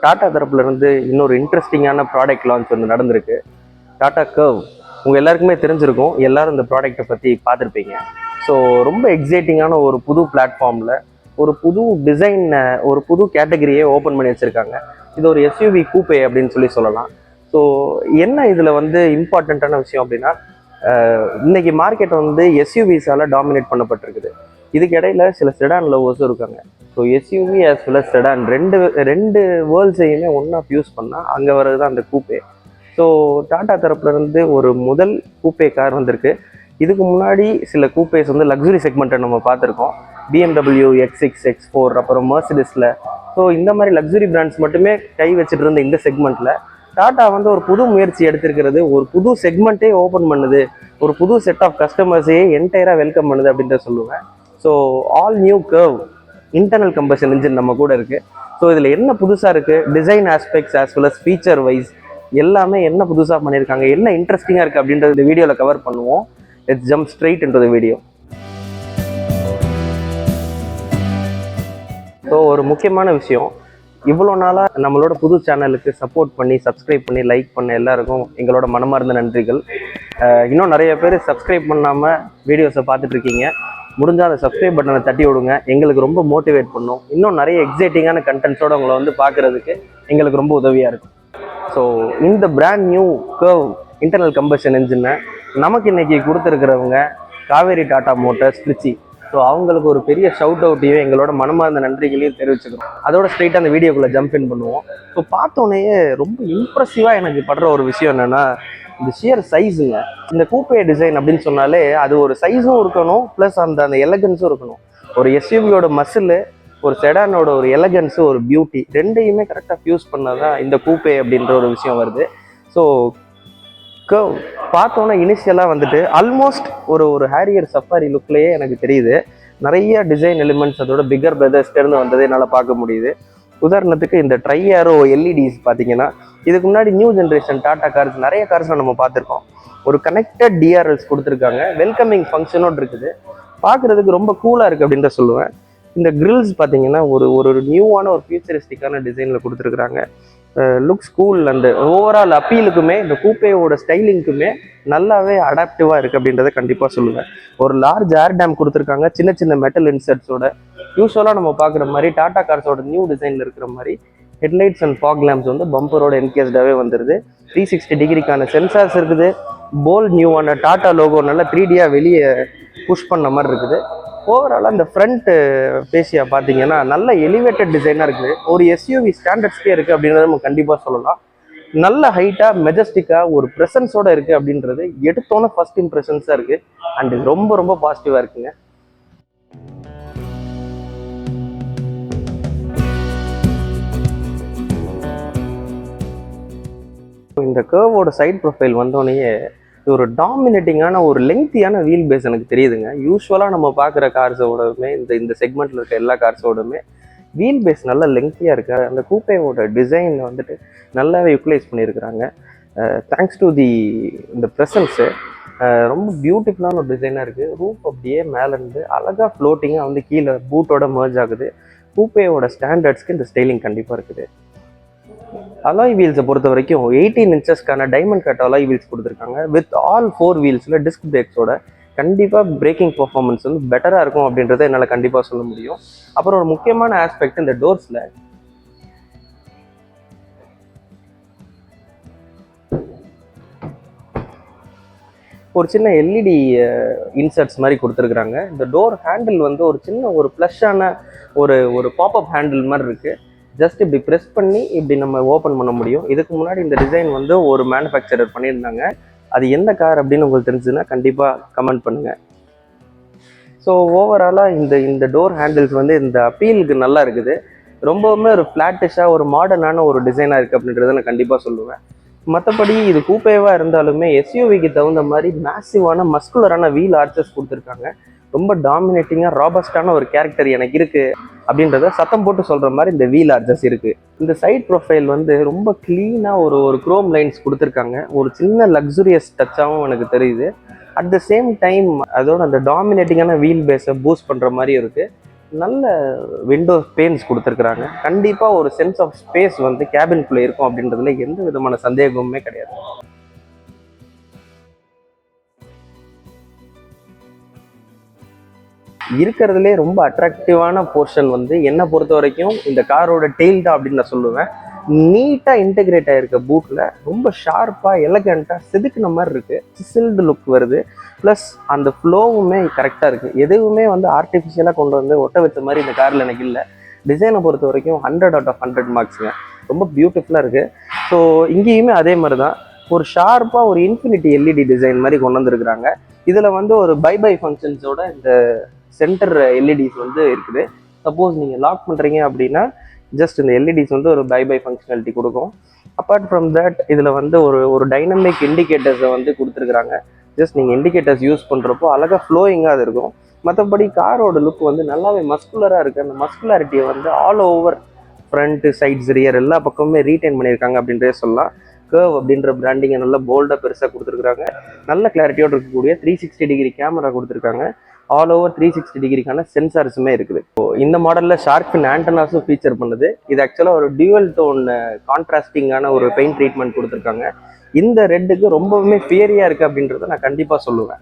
டாடா தரப்புல இருந்து இன்னொரு இன்ட்ரெஸ்டிங்கான ப்ராடக்ட் லான்ச் ஒன்று நடந்திருக்கு. டாடா கர்வ் உங்கள் எல்லாருக்குமே தெரிஞ்சிருக்கும். எல்லாரும் இந்த ப்ராடக்ட்டை பற்றி பார்த்துருப்பீங்க. ஸோ ரொம்ப எக்ஸைட்டிங்கான ஒரு புது பிளாட்ஃபார்மில் ஒரு புது டிசைன், ஒரு புது கேட்டகரியே ஓப்பன் பண்ணி வச்சுருக்காங்க. இது ஒரு எஸ்யூவி கூப்பே அப்படின்னு சொல்லலாம். ஸோ என்ன இதில் வந்து இம்பார்ட்டண்ட்டான விஷயம் அப்படின்னா, இன்னைக்கு மார்க்கெட் வந்து எஸ்யூவிஸால் டாமினேட் பண்ணப்பட்டிருக்குது. இதுக்கு இடையில சில செடான் லவர்ஸும் இருக்காங்க. So SUV as well as sedan ரெண்டு வேர்ல்ட்ஸையுமே ஒன்றா ஃபியூஸ் பண்ணால் அங்கே வர்றது தான் அந்த கூப்பே. ஸோ டாடா தரப்புலேருந்து ஒரு முதல் கூப்பே கார் வந்திருக்கு. இதுக்கு முன்னாடி சில கூப்பேஸ் வந்து லக்ஸுரி செக்மெண்ட்டை நம்ம பார்த்துருக்கோம். BMW X6, X4, அப்புறம் மெர்சிடிஸில். ஸோ இந்த மாதிரி லக்ஸுரி பிராண்ட்ஸ் மட்டுமே கை வச்சுட்டு இருந்த இந்த செக்மெண்ட்டில் டாடா வந்து ஒரு புது முயற்சி எடுத்திருக்கிறது. ஒரு புது செக்மெண்ட்டே ஓப்பன் பண்ணுது, ஒரு புது செட் ஆஃப் கஸ்டமர்ஸையே என்டையராக வெல்கம் பண்ணுது அப்படின்ற சொல்லுவேன். So all new curve internal combustion engine நம்ம கூட இருக்குது. ஸோ இதில் என்ன புதுசாக இருக்குது, design aspects as well as feature wise எல்லாமே என்ன புதுசாக பண்ணியிருக்காங்க, என்ன இன்ட்ரெஸ்டிங்காக இருக்குது அப்படின்றது இந்த வீடியோவில் கவர் பண்ணுவோம். Let's jump straight into the video. So ஒரு முக்கியமான விஷயம், இவ்வளோ நாளாக நம்மளோட புது சேனலுக்கு சப்போர்ட் பண்ணி சப்ஸ்கிரைப் பண்ணி லைக் பண்ண எல்லாருக்கும் எங்களோட மனமார்ந்த நன்றிகள். இன்னும் நிறைய பேர் சப்ஸ்கிரைப் பண்ணாமல் வீடியோஸை பார்த்துட்டு இருக்கீங்க. முடிஞ்சால் அந்த சப்ஸ்கிரைப் பட்டனை தட்டி விடுங்க, எங்களுக்கு ரொம்ப மோட்டிவேட் பண்ணும். இன்னும் நிறைய எக்ஸைட்டிங்கான கண்டென்ட்ஸோடு உங்களை வந்து பார்க்குறதுக்கு எங்களுக்கு ரொம்ப உதவியாக இருக்கும். ஸோ இந்த brand new curve internal combustion என்ஜினை நமக்கு இன்றைக்கி கொடுத்துருக்கிறவங்க காவேரி டாடா மோட்டார்ஸ் திருச்சி. ஸோ அவங்களுக்கு ஒரு பெரிய ஷவுட் அவுட்டையும் எங்களோட மனமார்ந்த நன்றிகளையும் தெரிவிச்சுக்கிறோம். அதோட ஸ்ட்ரெயிட்டாக அந்த வீடியோக்குள்ளே ஜம்ப் இன் பண்ணுவோம். ஸோ பார்த்தோன்னே ரொம்ப இம்ப்ரெசிவாக எனக்கு படுற ஒரு விஷயம் என்னென்னா, இந்த ஷியர் சைஸுங்க. இந்த கூப்பே டிசைன் அப்படின்னு சொன்னாலே அது ஒரு சைஸும் இருக்கணும், ப்ளஸ் அந்த எலகன்ஸும் இருக்கணும். ஒரு எஸ்யூவியோட மசில், ஒரு செடானோட ஒரு எலகன்ஸு, ஒரு பியூட்டி ரெண்டையுமே கரெக்டாக ஃபியூஸ் பண்ணதான் இந்த கூப்பே அப்படின்ற ஒரு விஷயம் வருது. ஸோ கர்வ் பார்த்தோன்னா இனிஷியலாக வந்துட்டு ஆல்மோஸ்ட் ஒரு ஹேரியர் சஃபாரி லுக்லேயே எனக்கு தெரியுது. நிறைய டிசைன் எலிமெண்ட்ஸ் அதோட பிகர் பிரதர்ஸ்லேருந்து வந்ததை என்னால் பார்க்க முடியுது. உதாரணத்துக்கு இந்த ட்ரையாரோ எல்இடிஸ் பார்த்தீங்கன்னா, இதுக்கு முன்னாடி நியூ ஜென்ரேஷன் டாடா கார்ஸ் நிறைய கார்ஸில் நம்ம பார்த்துருக்கோம். ஒரு கனெக்டட் டிஆர்எல்ஸ் கொடுத்துருக்காங்க, வெல்கமிங் ஃபங்க்ஷனோடு இருக்குது. பார்க்குறதுக்கு ரொம்ப கூலாக இருக்குது அப்படின்னு தான் சொல்லுவேன். இந்த கிரில்ஸ் பார்த்தீங்கன்னா ஒரு நியூவான ஒரு ஃபியூச்சரிஸ்டிக்கான டிசைனில் கொடுத்துருக்குறாங்க. லுக்ஸ் கூல் அண்ட் ஓவரால் அப்பீலுக்குமே இந்த கூப்பேயோட ஸ்டைலிங்க்குமே நல்லாவே அடாப்டிவாக இருக்குது அப்படின்றத கண்டிப்பாக சொல்லுவேன். ஒரு லார்ஜ் ஏர் டேம் கொடுத்துருக்காங்க, சின்ன சின்ன மெட்டல் இன்சர்ட்ஸோட. யூஸ்வலாக நம்ம பார்க்குற மாதிரி டாடா கார்ஸோட நியூ டிசைனில் இருக்கிற மாதிரி ஹெட்லைட்ஸ் அண்ட் ஃபாக் லேம்ப்ஸ் வந்து பம்பரோட என்கேஸ்டாகவே வந்துடுது. 360 டிகிரிக்கான சென்சார்ஸ் இருக்குது. போல் நியூவான டாடா லோகோ நல்லா 3Dயாக வெளியே புஷ் பண்ண மாதிரி இருக்குது. ஓவராலாக இந்த ஃப்ரண்ட் ஃபேஸியா பார்த்தீங்கன்னா நல்ல எலிவேட்டட் டிசைனாக இருக்குது. ஒரு எஸ்யூவி ஸ்டாண்டர்ட்ஸ்க்கே இருக்குது அப்படின்றத நம்ம கண்டிப்பாக சொல்லலாம். நல்ல ஹைட்டாக மெஜஸ்டிக்காக ஒரு ப்ரெசன்ஸோடு இருக்குது அப்படின்றது எடுத்தோன்னே ஃபர்ஸ்ட் இம்ப்ரெஷன்ஸாக இருக்குது. அண்ட் இது ரொம்ப ரொம்ப பாசிட்டிவாக இருக்குங்க. இந்த கர்வோட சைட் ப்ரொஃபைல் வந்தோடனே இது ஒரு டாமினேட்டிங்கான ஒரு லெங்க்தியான வீல் பேஸ் எனக்கு தெரியுதுங்க. யூஸ்வலாக நம்ம பார்க்குற கார்ஸோடமே இந்த செக்மெண்ட்டில் இருக்க எல்லா கார்ஸோடமே வீல் பேஸ் நல்லா லெங்க்தியாக இருக்குது. அந்த கூப்பேவோட டிசைனை வந்துட்டு நல்லாவே யூட்டிலைஸ் பண்ணியிருக்கிறாங்க. தேங்க்ஸ் டு இந்த ப்ரெசன்ஸு ரொம்ப பியூட்டிஃபுல்லான ஒரு டிசைனாக இருக்குது. ரூப் அப்படியே மேலேருந்து அழகாக ஃப்ளோட்டிங்காக வந்து கீழே பூட்டோட மர்ஜ் ஆகுது. கூப்பேவோட ஸ்டாண்டர்ட்ஸ்க்கு இந்த ஸ்டைலிங் கண்டிப்பாக இருக்குது. அலாய் வீல்ஸை பொறுத்த வரைக்கும் 18 இன்ச்சஸ்க்கான டைமண்ட் கட் அலாய் வீல்ஸ் கொடுத்துருக்காங்க. வித் ஆல் 4 வீல்ஸில் டிஸ்க் பிரேக்ஸோட கண்டிப்பாக பிரேக்கிங் பர்ஃபார்மன்ஸ் வந்து பெட்டராக இருக்கும் அப்படின்றத என்னால் கண்டிப்பாக சொல்ல முடியும். அப்புறம் ஒரு முக்கியமான ஆஸ்பெக்ட், இந்த டோர்ஸில் ஒரு சின்ன எல்இடி இன்சர்ட்ஸ் மாதிரி கொடுத்துருக்குறாங்க. இந்த டோர் ஹேண்டில் வந்து ஒரு சின்ன ஒரு ப்ளஷ்ஷான ஒரு பாப்அப் ஹேண்டில் மாதிரி இருக்குது. ஜஸ்ட் இப்படி ப்ரெஸ் பண்ணி இப்படி நம்ம ஓப்பன் பண்ண முடியும். இதுக்கு முன்னாடி இந்த டிசைன் வந்து ஒரு மேனுஃபேக்சரர் பண்ணியிருந்தாங்க. அது எந்த கார் அப்படின்னு உங்களுக்கு தெரிஞ்சுன்னா கண்டிப்பாக கமெண்ட் பண்ணுங்கள். ஸோ ஓவராலாக இந்த டோர் ஹேண்டில்ஸ் வந்து இந்த அப்பீலுக்கு நல்லா இருக்குது. ரொம்பவுமே ஒரு ஃப்ளாட்டிஷாக ஒரு மாடர்னான ஒரு டிசைனாக இருக்குது அப்படின்றத நான் கண்டிப்பாக சொல்லுவேன். மற்றபடி இது கூப்பேவாக இருந்தாலுமே எஸ்யூவிக்கு தகுந்த மாதிரி மேசிவான மஸ்குலரான வீல் ஆர்ச்சஸ் கொடுத்துருக்காங்க. ரொம்ப டாமினேட்டிங்காக ராபஸ்டான ஒரு கேரக்டர் எனக்கு இருக்குது அப்படின்றத சத்தம் போட்டு சொல்கிற மாதிரி இந்த வீல் ஆர்ச்சஸ் இருக்குது. இந்த சைட் ப்ரொஃபைல் வந்து ரொம்ப க்ளீனாக ஒரு குரோம் லைன்ஸ் கொடுத்துருக்காங்க. ஒரு சின்ன லக்ஸுரியஸ் டச்சாகவும் எனக்கு தெரியுது. அட் த சேம் டைம் அதோட அந்த டாமினேட்டிங்கான வீல் பேஸை பூஸ்ட் பண்ணுற மாதிரி இருக்குது. நல்ல விண்டோ பேன்ஸ் கொடுத்துருக்குறாங்க. கண்டிப்பாக ஒரு சென்ஸ் ஆஃப் ஸ்பேஸ் வந்து கேபின்குள்ளே இருக்கும் அப்படின்றதுல எந்த விதமான சந்தேகமுமே கிடையாது. இருக்கிறதுலே ரொம்ப அட்ராக்டிவான போர்ஷன் வந்து என்னை பொறுத்த வரைக்கும் இந்த காரோட டெயில் தான் அப்படின்னு நான் சொல்லுவேன். நீட்டாக இன்டெகிரேட் ஆகிருக்க பூட்டில் ரொம்ப ஷார்ப்பாக எலகண்ட்டாக செதுக்குன மாதிரி இருக்குது. சிசில்டு லுக் வருது. ப்ளஸ் அந்த ஃப்ளோவுமே கரெக்டாக இருக்குது. எதுவுமே வந்து ஆர்டிஃபிஷியலாக கொண்டு வந்து ஒட்ட வச்ச மாதிரி இந்த காரில் எனக்கு இல்லை. டிசைனை பொறுத்த வரைக்கும் 100/100 மார்க்ஸுங்க. ரொம்ப பியூட்டிஃபுல்லாக இருக்குது. ஸோ இங்கேயுமே அதே மாதிரி தான் ஒரு ஷார்ப்பாக ஒரு இன்ஃபினிட்டி எல்இடி டிசைன் மாதிரி கொண்டு வந்துருக்குறாங்க. இதில் வந்து ஒரு பை ஃபங்க்ஷன்ஸோட இந்த சென்டர் எல்இடிஸ் வந்து இருக்குது. சப்போஸ் நீங்கள் லாக் பண்ணுறீங்க அப்படின்னா ஜஸ்ட் இந்த எல்இடிஸ் வந்து ஒரு பை ஃபங்க்ஷனாலிட்டி கொடுக்கும். அப்பார்ட் ஃப்ரம் தட் இதில் வந்து ஒரு டைனமிக் இண்டிகேட்டர்ஸை வந்து கொடுத்துருக்குறாங்க. ஜஸ்ட் நீங்கள் இண்டிகேட்டர்ஸ் யூஸ் பண்ணுறப்போ அழகாக ஃப்ளோயிங்காக அது இருக்கும். மற்றபடி காரோட லுக் வந்து நல்லாவே மஸ்குலராக இருக்குது. அந்த மஸ்குலாரிட்டியை வந்து all over front, sides, rear எல்லா பக்கமுமே ரீட்டைன் பண்ணியிருக்காங்க அப்படின்றே சொல்லலாம். கர்வ் அப்படின்ற பிராண்டிங்கை நல்லா போல்டாக பெருசாக கொடுத்துருக்குறாங்க. நல்ல கிளாரிட்டியோடு இருக்கக்கூடிய 360 டிகிரி கேமரா கொடுத்துருக்காங்க. ஆல் ஓவர் 360 டிகிரிக்கான சென்சார்ஸுமே இருக்குது. இந்த மாடலில் ஷார்க் ஃபின் ஆண்டனாஸும் ஃபீச்சர் பண்ணுது. இது ஆக்சுவலாக ஒரு டியூவல் டோன் கான்ட்ராஸ்டிங்கான ஒரு பெயிண்ட் ட்ரீட்மெண்ட் கொடுத்துருக்காங்க. இந்த ரெட்டுக்கு ரொம்பவுமே ஃபியரியாக இருக்குது அப்படின்றத நான் கண்டிப்பாக சொல்லுவேன்.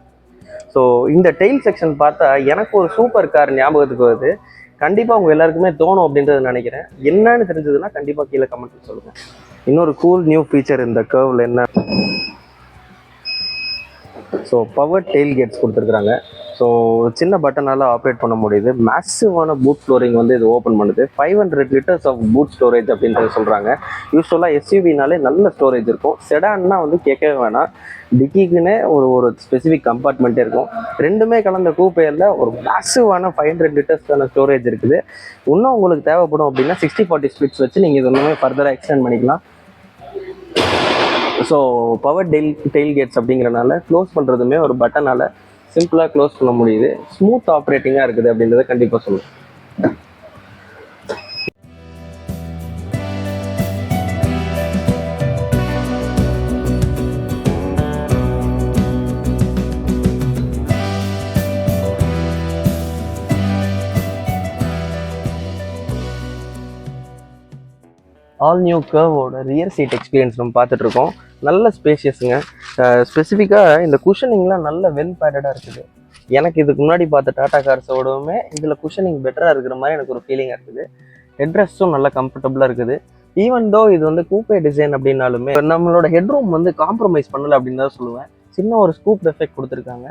ஸோ இந்த டெயில் செக்ஷன் பார்த்தா எனக்கு ஒரு சூப்பர் கார் ஞாபகத்துக்கு வருது. கண்டிப்பாக உங்கள் எல்லாருக்குமே தோணும் அப்படின்றத நினைக்கிறேன். என்னன்னு தெரிஞ்சதுன்னா கண்டிப்பாக கீழே கமெண்ட்ல சொல்லுங்கள். இன்னொரு கூல் நியூ ஃபீச்சர் இந்த கர்வில் என்ன, ஸோ பவர் டெயில் கேட்ஸ் கொடுத்துருக்குறாங்க. ஸோ சின்ன பட்டனால் ஆப்ரேட் பண்ண முடியுது. மேசிவான பூட் ஃப்ளோரிங் வந்து இது ஓப்பன் பண்ணுது. 500 லிட்டர்ஸ் ஆஃப் பூட் ஸ்டோரேஜ் அப்படின்றது சொல்கிறாங்க. யூஸ்வலாக எஸ்யூவினாலே நல்ல ஸ்டோரேஜ் இருக்கும். செடான்னா வந்து கேட்கவே வேணாம். டிக்கிக்குன்னே ஒரு ஸ்பெசிஃபிக் கம்பார்ட்மெண்ட்டே இருக்கும். ரெண்டுமே கலந்த கூப்பையில் ஒரு மேசிவான 500 லிட்டர்ஸ்க்கான ஸ்டோரேஜ் இருக்குது. இன்னும் உங்களுக்கு தேவைப்படும் அப்படின்னா 60/40 ஸ்பிளிட்ஸ் வச்சு நீங்கள் இது ஒன்றுமே ஃபர்தராக எக்ஸ்டெண்ட் பண்ணிக்கலாம். ஸோ பவர் டெயில் கேட்ஸ் அப்படிங்கிறனால க்ளோஸ் பண்ணுறதுமே ஒரு பட்டனால் சிம்பிளாக க்ளோஸ் பண்ண முடியுது. ஸ்மூத் ஆப்ரேட்டிங்காக இருக்குது அப்படின்றத கண்டிப்பாக சொல்லுவேன். ஆல் நியூ கர்வோட ரியர் சீட் எக்ஸ்பீரியன்ஸ் நம்ம பார்த்துட்டு இருக்கோம். நல்ல ஸ்பேஷியஸுங்க. ஸ்பெசிஃபிக்காக இந்த குஷனிங்லாம் நல்ல வெல் பேடடாக இருக்குது. எனக்கு இதுக்கு முன்னாடி பார்த்த டாடா கார்ஸோடவுமே இதில் குஷனிங் பெட்டராக இருக்கிற மாதிரி எனக்கு ஒரு ஃபீலிங்காக இருக்குது. ஹெட்ரெஸ்ட்டும் நல்லா கம்ஃபர்டபுளாக இருக்குது. ஈவன் தோ இது வந்து கூப்பே டிசைன் அப்படின்னாலுமே நம்மளோட ஹெட்ரூம் வந்து காம்ப்ரமைஸ் பண்ணலை அப்படின்னு தான் சொல்லுவேன். சின்ன ஒரு ஸ்கூப் எஃபெக்ட் கொடுத்துருக்காங்க.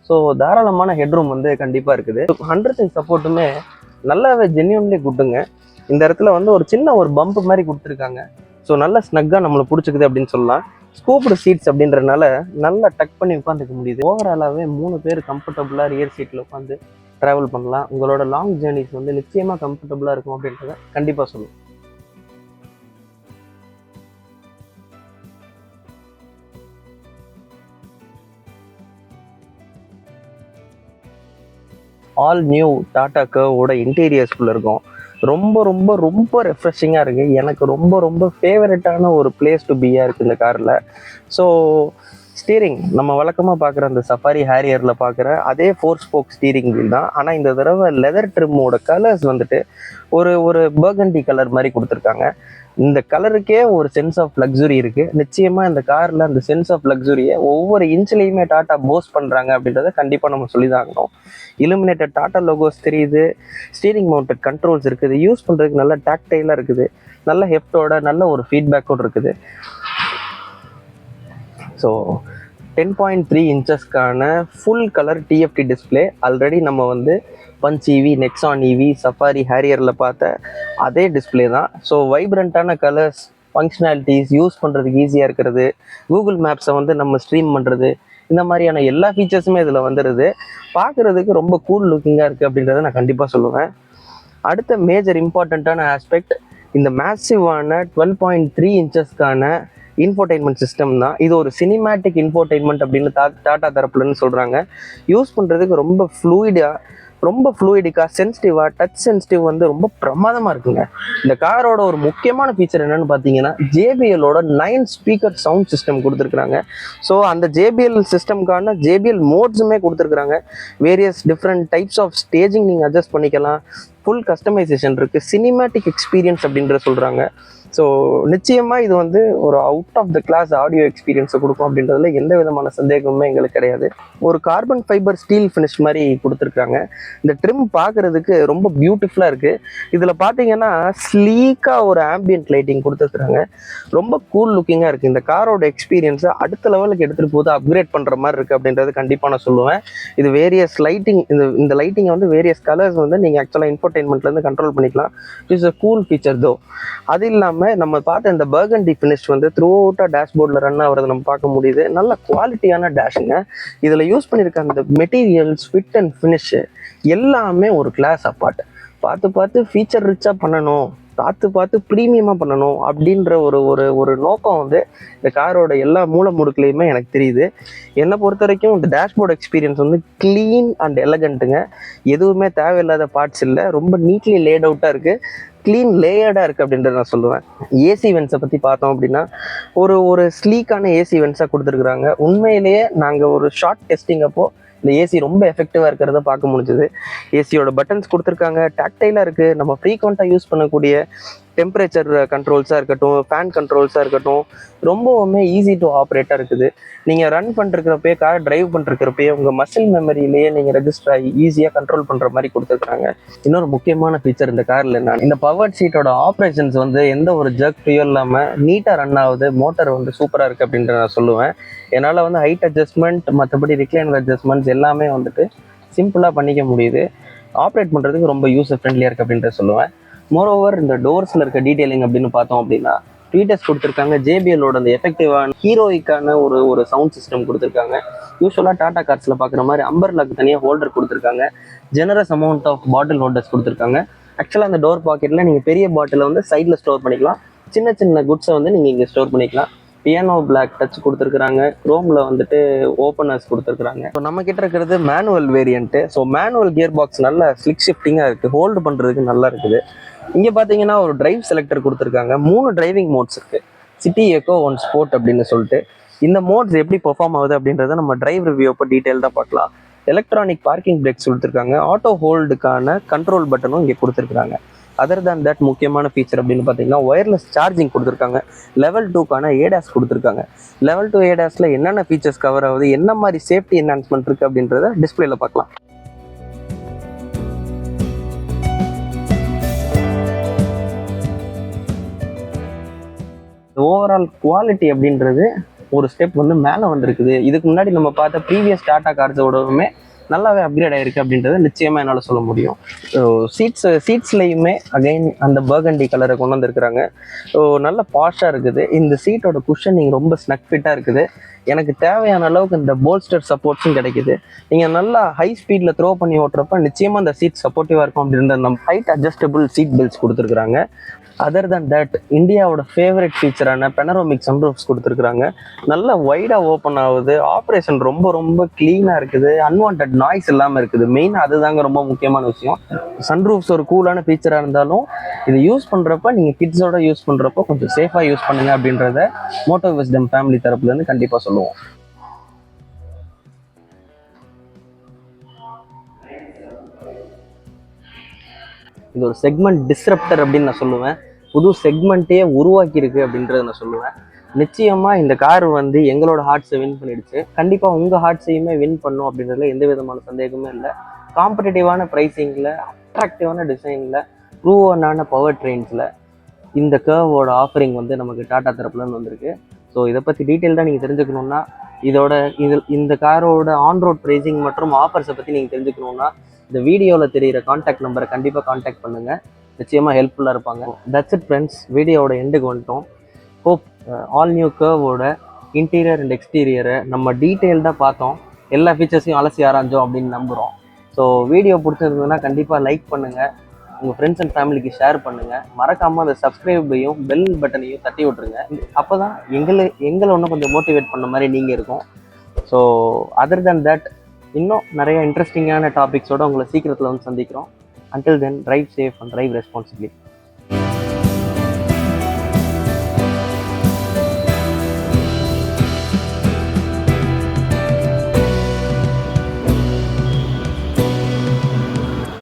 ஸோ தாராளமான ஹெட்ரூம் வந்து கண்டிப்பாக இருக்குது. 100 சப்போர்ட்டுமே நல்லாவே ஜென்யூன்லி குட்டுங்க. இந்த இடத்துல வந்து ஒரு சின்ன ஒரு பம்ப் மாதிரி கொடுத்துருக்காங்க. ஸோ நல்ல ஸ்னக்காக நம்மளை பிடிச்சிக்குது அப்படின்னு சொல்லலாம். ஸ்கூப்டு சீட்ஸ் அப்படின்றதுனால நல்லா டக் பண்ணி உட்காந்துக்க முடியுது. ஓவராலாகவே 3 பேர் கம்ஃபர்டபுளாக ரியர் சீட்டில் உட்காந்து ட்ராவல் பண்ணலாம். உங்களோட லாங் ஜேர்னிஸ் வந்து நிச்சயமாக கம்ஃபர்டபுளாக இருக்கும் அப்படின்றத கண்டிப்பாக சொல்லுவேன். ஆல் நியூ டாடா கர்வோட இன்டீரியர்ஸ்குள்ளே இருக்கும். ரொம்ப ரொம்ப ரொம்ப ரெஃப்ரெஷிங்காக இருக்குது. எனக்கு ரொம்ப ரொம்ப ஃபேவரட்டான ஒரு பிளேஸ் டு பியாக இருக்குது இந்த காரில். ஸோ ஸ்டீரிங் நம்ம வழக்கமாக பார்க்குற அந்த சஃபாரி ஹேரியரில் பார்க்குற அதே 4 ஸ்போக் ஸ்டீரிங் வீல் தான். ஆனால் இந்த தடவை லெதர் ட்ரிம்மோட கலர்ஸ் வந்துட்டு ஒரு பர்கண்டி கலர் மாதிரி கொடுத்துருக்காங்க. இந்த கலருக்கே ஒரு சென்ஸ் ஆஃப் லக்ஸுரி இருக்குது. நிச்சயமாக இந்த காரில் அந்த சென்ஸ் ஆஃப் லக்ஸுரியை ஒவ்வொரு இன்ச்லேயுமே டாட்டா போஸ்ட் பண்ணுறாங்க அப்படின்றத கண்டிப்பாக நம்ம சொல்லி தான் ஆகணும். இலுமினேட்டட் டாட்டா லோகோஸ் தெரியுது. ஸ்டீரிங் மவுண்டட் கண்ட்ரோல்ஸ் இருக்குது. யூஸ் பண்ணுறதுக்கு நல்ல டாக்டைலாக இருக்குது. நல்ல ஹெஃப்டோட நல்ல ஒரு ஃபீட்பேக்கோடு இருக்குது. ஸோ 10.3 இன்ச்சஸ்க்கான full colour TFT display. Already நம்ம வந்து punch EV, Nexon EV, Safari ஹேரியரில் பார்த்த அதே டிஸ்பிளே தான். ஸோ வைப்ரண்ட்டான கலர்ஸ், ஃபங்க்ஷனாலிட்டிஸ், யூஸ் பண்ணுறதுக்கு ஈஸியாக இருக்கிறது, கூகுள் மேப்ஸை வந்து நம்ம ஸ்ட்ரீம் பண்ணுறது, இந்த மாதிரியான எல்லா ஃபீச்சர்ஸுமே இதில் வந்துடுது. பார்க்குறதுக்கு ரொம்ப கூல் லுக்கிங்காக இருக்குது அப்படின்றத நான் கண்டிப்பாக சொல்லுவேன். அடுத்த மேஜர் இம்பார்ட்டண்ட்டான ஆஸ்பெக்ட் இந்த மேசிவான 12.3 இன்ச்சஸ்க்கான இன்ஃபோடைன்மெண்ட் சிஸ்டம் தான். இது ஒரு சினிமேட்டிக் இன்ஃபோடைன்மெண்ட் அப்படின்னு டாடா தரப்புலன்னு சொல்கிறாங்க. யூஸ் பண்ணுறதுக்கு ரொம்ப ஃப்ளூயிடாக ரொம்ப ஃப்ளூயிடிக்காக சென்சிட்டிவாக டச் சென்சிட்டிவ் வந்து ரொம்ப பிரமாதமாக இருக்குங்க. இந்த காரோட ஒரு முக்கியமான ஃபீச்சர் என்னென்னு பார்த்தீங்கன்னா JBLோட 9 ஸ்பீக்கர் சவுண்ட் சிஸ்டம் கொடுத்துருக்குறாங்க. ஸோ அந்த JBL சிஸ்டம்கான JBL மோட்ஸுமே கொடுத்துருக்குறாங்க. Various different types of staging நீங்கள் அட்ஜஸ்ட் பண்ணிக்கலாம். ஃபுல் கஸ்டமைசேஷன் இருக்குது. சினிமேட்டிக் எக்ஸ்பீரியன்ஸ் அப்படின்ற சொல்கிறாங்க. ஸோ நிச்சயமாக இது வந்து ஒரு out of the class audio எக்ஸ்பீரியன்ஸை கொடுக்கும் அப்படின்றதுல எந்த விதமான சந்தேகமுமே எங்களுக்கு கிடையாது. ஒரு கார்பன் ஃபைபர் ஸ்டீல் ஃபினிஷ் மாதிரி கொடுத்துருக்காங்க. இந்த ட்ரிம் பார்க்குறதுக்கு ரொம்ப பியூட்டிஃபுல்லாக இருக்குது. இதில் பார்த்தீங்கன்னா ஸ்லீக்காக ஒரு ஆம்பியன்ட் லைட்டிங் கொடுத்துருக்குறாங்க. ரொம்ப கூல் லுக்கிங்காக இருக்குது. இந்த காரோட எக்ஸ்பீரியன்ஸை அடுத்த லெவலுக்கு எடுத்துகிட்டு போது அப்கிரேட் பண்ணுற மாதிரி இருக்குது அப்படின்றது கண்டிப்பாக நான் சொல்லுவேன். இது வேரியஸ் லைட்டிங், இந்த லைட்டிங்கை வந்து வேரியஸ் கலர்ஸ் வந்து நீங்கள் ஆக்சுவலாக இன்ஃபோடெயின்மெண்ட்லேருந்து கண்ட்ரோல் பண்ணிக்கலாம். இட்ஸ் அ கூல் ஃபீச்சர் தோ. அது இல்லாமல் நம்ம பார்த்த இந்த பர்கண்டி ஃபினிஷ் வந்து த்ரூ அவுட்டாக டேஷ்போர்டில் ரன் ஆகிறத நம்ம பார்க்க முடியுது. நல்ல குவாலிட்டியான டேஷுங்க. இதில் யூஸ் பண்ணியிருக்க அந்த மெட்டீரியல்ஸ், ஃபிட் அண்ட் ஃபினிஷ் எல்லாமே ஒரு கிளாஸ் அப்பார்ட். பார்த்து ஃபீச்சர் ரிச்சாக பண்ணணும், பார்த்து ப்ரீமியமாக பண்ணணும் அப்படின்ற ஒரு நோக்கம் வந்து இந்த காரோட எல்லா மூல முடுக்குலையுமே எனக்கு தெரியுது. என்னை பொறுத்த வரைக்கும் இந்த டேஷ்போர்ட் எக்ஸ்பீரியன்ஸ் வந்து க்ளீன் அண்ட் எலகண்ட்டுங்க. எதுவுமே தேவையில்லாத பார்ட்ஸ் இல்லை, ரொம்ப நீட்லி லேட் அவுட்டாக இருக்குது, க்ளீன் லேயர்டாக இருக்குது அப்படின்றத நான் சொல்லுவேன். ஏசி வென்ஸை பற்றி பார்த்தோம் அப்படின்னா ஒரு ஸ்லீக்கான ஏசி வென்ஸாக கொடுத்துருக்குறாங்க. உண்மையிலேயே நாங்கள் ஒரு ஷார்ட் டெஸ்டிங் அப்போது இந்த ஏசி ரொம்ப எஃபெக்டிவாக இருக்கிறத பார்க்க முடிஞ்சுது. ஏசியோட பட்டன்ஸ் கொடுத்துருக்காங்க, டாக்டைலாக இருக்குது. நம்ம ஃப்ரீக்வெண்ட்டாக யூஸ் பண்ணக்கூடிய டெம்பரேச்சர் கண்ட்ரோல்ஸாக இருக்கட்டும், ஃபேன் கண்ட்ரோல்ஸாக இருக்கட்டும், ரொம்பவுமே ஈஸி டு ஆப்ரேட்டாக இருக்குது. நீங்கள் ரன் பண்ணிருக்கிறப்பே, கார் டிரைவ் பண்ணிருக்கிறப்பே உங்கள் மசில் மெமரியிலேயே நீங்கள் ரெஜிஸ்டர் ஆகி ஈஸியாக கண்ட்ரோல் பண்ணுற மாதிரி கொடுத்துருக்காங்க. இன்னொரு முக்கியமான ஃபீச்சர் இந்த காரில் என்ன, இந்த பவர் சீட்டோட ஆப்ரேஷன்ஸ் வந்து எந்த ஒரு ஜர்க் ஃப்ரீயும் இல்லாமல் நீட்டாக ரன் ஆகுது. மோட்டர் வந்து சூப்பராக இருக்குது அப்படின்ற நான் சொல்லுவேன். என்னால் வந்து ஹைட் அட்ஜஸ்ட்மெண்ட், மற்றபடி ரிக்ளைனர் அட்ஜஸ்ட்மெண்ட்ஸ் எல்லாமே வந்துட்டு சிம்பிளாக பண்ணிக்க முடியுது. ஆப்ரேட் பண்ணுறதுக்கு ரொம்ப யூசர் ஃப்ரெண்ட்லியாக இருக்குது அப்படின்றத சொல்லுவேன். மோரோவர் இந்த டோர்ஸில் இருக்க டீட்டெயிலிங் அப்படின்னு பார்த்தோம் அப்படின்னா ட்வீட்டர்ஸ் கொடுத்துருக்காங்க. JBLோட அந்த எஃபெக்டிவான ஹீரோயிக்கான ஒரு சவுண்ட் சிஸ்டம் கொடுத்துருக்காங்க. யூஸ்வலாக டாடா கார்ஸில் பார்க்குற மாதிரி அம்பர்லாக்கு தனியாக ஹோல்டர் கொடுத்துருக்காங்க. Generous amount of bottle holders கொடுத்துருக்காங்க. ஆக்சுவலாக அந்த டோர் பாக்கெட்டில் நீங்கள் பெரிய பாட்டிலை வந்து சைடில் ஸ்டோர் பண்ணிக்கலாம், சின்ன குட்ஸை வந்து நீங்கள் இங்கே ஸ்டோர் பண்ணிக்கலாம். பியானோ பிளாக் டச் கொடுத்துருக்குறாங்க. க்ரோமில் வந்துட்டு ஓப்பனர்ஸ் கொடுத்துருக்குறாங்க. இப்போ நம்ம கிட்ட இருக்கிறது manual variant. So manual gear box நல்ல ஸ்லிக் ஷிஃப்டிங்காக இருக்குது, ஹோல்டு பண்ணுறதுக்கு நல்லா இருக்குது. இங்கே பார்த்தீங்கன்னா ஒரு டிரைவ் செலக்டர் கொடுத்துருக்காங்க. 3 டிரைவிங் மோட்ஸ் இருக்குது, சிட்டி, எக்கோ, 1 ஸ்போர்ட் அப்படின்னு சொல்லிட்டு. இந்த மோட்ஸ் எப்படி பெர்ஃபார்ம் ஆகுது அப்படின்றத நம்ம டிரைவ் ரிவ்யூ அப்போ டீட்டெயில் தான் பார்க்கலாம். எலக்ட்ரானிக் பார்க்கிங் பிரேக்ஸ் கொடுத்துருக்காங்க. ஆட்டோ ஹோல்டுக்கான கண்ட்ரோல் பட்டனும் இங்கே கொடுத்துருக்காங்க. அதர் தேன் தட் முக்கியமான ஃபீச்சர் அப்படின்னு பார்த்தீங்கன்னா ஒயர்லெஸ் சார்ஜிங் கொடுத்துருக்காங்க. லெவல் 2க்கான ADAS கொடுத்துருக்காங்க. லெவல் 2 ADASல என்னென்ன ஃபீச்சர்ஸ் கவர் ஆகுது, என்ன மாதிரி சேஃப்டி என்ஹான்ஸ்மெண்ட் இருக்குது அப்படின்றத டிஸ்பிளேல பார்க்கலாம். ஓவரால் குவாலிட்டி அப்படின்றது ஒரு ஸ்டெப் வந்து மேலே வந்திருக்குது. இதுக்கு முன்னாடி நம்ம பார்த்த ப்ரீவியஸ் டாடா கார்ஸோடவுமே நல்லாவே அப்கிரேட் ஆகிருக்கு அப்படின்றத நிச்சயமாக என்னால் சொல்ல முடியும். ஸோ சீட்ஸ்லையுமே அகைன் அந்த பர்கண்டி கலரை கொண்டு வந்திருக்கிறாங்க. ஸோ நல்ல பாஷாக இருக்குது. இந்த சீட்டோட குஷனிங் ரொம்ப ஸ்னக் ஃபிட்டாக இருக்குது. எனக்கு தேவையான அளவுக்கு இந்த போல்ஸ்டர் சப்போர்ட்ஸும் கிடைக்குது. நீங்கள் நல்லா ஹை ஸ்பீடில் த்ரோ பண்ணி ஓட்டுறப்ப நிச்சயமாக இந்த சீட் சப்போர்ட்டிவாக இருக்கும் அப்படின்ற நம்ம ஹைட் அட்ஜஸ்டபிள் சீட் பெல்ட்ஸ் கொடுத்துருக்குறாங்க. அதர் தன் தட் இந்தியாவோட ஃபேவரட் ஃபீச்சரான பெனரோமிக் சன்ரூஃப்ஸ் கொடுத்துருக்குறாங்க. நல்ல வைடாக ஓப்பன் ஆகுது. ஆப்ரேஷன் ரொம்ப க்ளீனாக இருக்குது. அன்வான்ட் நாய்ஸ் இல்லாமல் இருக்குது. மெயினாக அதுதாங்க ரொம்ப முக்கியமான விஷயம். சன்ரூஃப்ஸ் ஒரு கூலான ஃபீச்சராக இருந்தாலும் இது யூஸ் பண்ணுறப்ப நீங்கள் கிட்ஸோட யூஸ் பண்ணுறப்போ கொஞ்சம் சேஃபாக யூஸ் பண்ணுங்க அப்படின்றத மோட்டோ விஸ்டம் ஃபேமிலி தரப்புலேருந்து கண்டிப்பாக சொல்லுவோம். இது ஒரு செக்மெண்ட் டிஸ்ரப்டர் அப்படின்னு நான் சொல்லுவேன். புது செக்மெண்ட்டே உருவாக்கியிருக்கு அப்படின்றத நான் சொல்லுவேன். நிச்சயமாக இந்த கார் வந்து எங்களோட ஹார்ட்ஸை வின் பண்ணிடுச்சு. கண்டிப்பாக உங்கள் ஹார்ட்ஸையுமே வின் பண்ணும் அப்படின்றதுல எந்த விதமான சந்தேகமே இல்லை. காம்படிட்டிவான ப்ரைஸிங்கில், அட்ராக்டிவான டிசைனில், ப்ரூவனான பவர் ட்ரெயின்ஸில் இந்த கர்வோட ஆஃபரிங் வந்து நமக்கு டாடா தரப்புலன்னு வந்திருக்கு. ஸோ இதை பற்றி டீட்டெயில் தான் நீங்கள் தெரிஞ்சுக்கணுன்னா, இந்த காரோட ஆன்ரோட் ப்ரைஸிங் மற்றும் ஆஃபர்ஸை பற்றி நீங்கள் தெரிஞ்சுக்கணுன்னா இந்த வீடியோவில் தெரிகிற கான்டாக்ட் நம்பரை கண்டிப்பாக கான்டாக்ட் பண்ணுங்கள். நிச்சயமாக ஹெல்ப்ஃபுல்லாக இருப்பாங்க. தட்ஸ் இட் ஃப்ரெண்ட்ஸ், வீடியோவோட எண்டுக்கு வந்துட்டோம். ஹோப் ஆல் நியூ கர்வோட இன்டீரியர் அண்ட் எக்ஸ்டீரியரை நம்ம டீட்டெயில்டாக பார்த்தோம், எல்லா ஃபீச்சர்ஸையும் அலசி ஆராய்ஞ்சோம் அப்படின்னு நம்புகிறோம். ஸோ வீடியோ பிடிச்சிருந்ததுன்னா கண்டிப்பாக லைக் பண்ணுங்கள், உங்கள் ஃப்ரெண்ட்ஸ் அண்ட் ஃபேமிலிக்கு ஷேர் பண்ணுங்கள். மறக்காமல் அந்த சப்ஸ்கிரைபையும் பெல் பட்டனையும் தட்டி விட்ருங்க. அப்போ தான் எங்களை இன்னும் கொஞ்சம் மோட்டிவேட் பண்ண மாதிரி நீங்கள் இருக்கும். ஸோ அதர் தேன் தட் இன்னும் நிறைய இன்ட்ரெஸ்டிங்கான டாபிக்ஸோடு உங்களை சீக்கிரத்தில் வந்து சந்திக்கிறோம். Until then, drive safe and drive responsibly.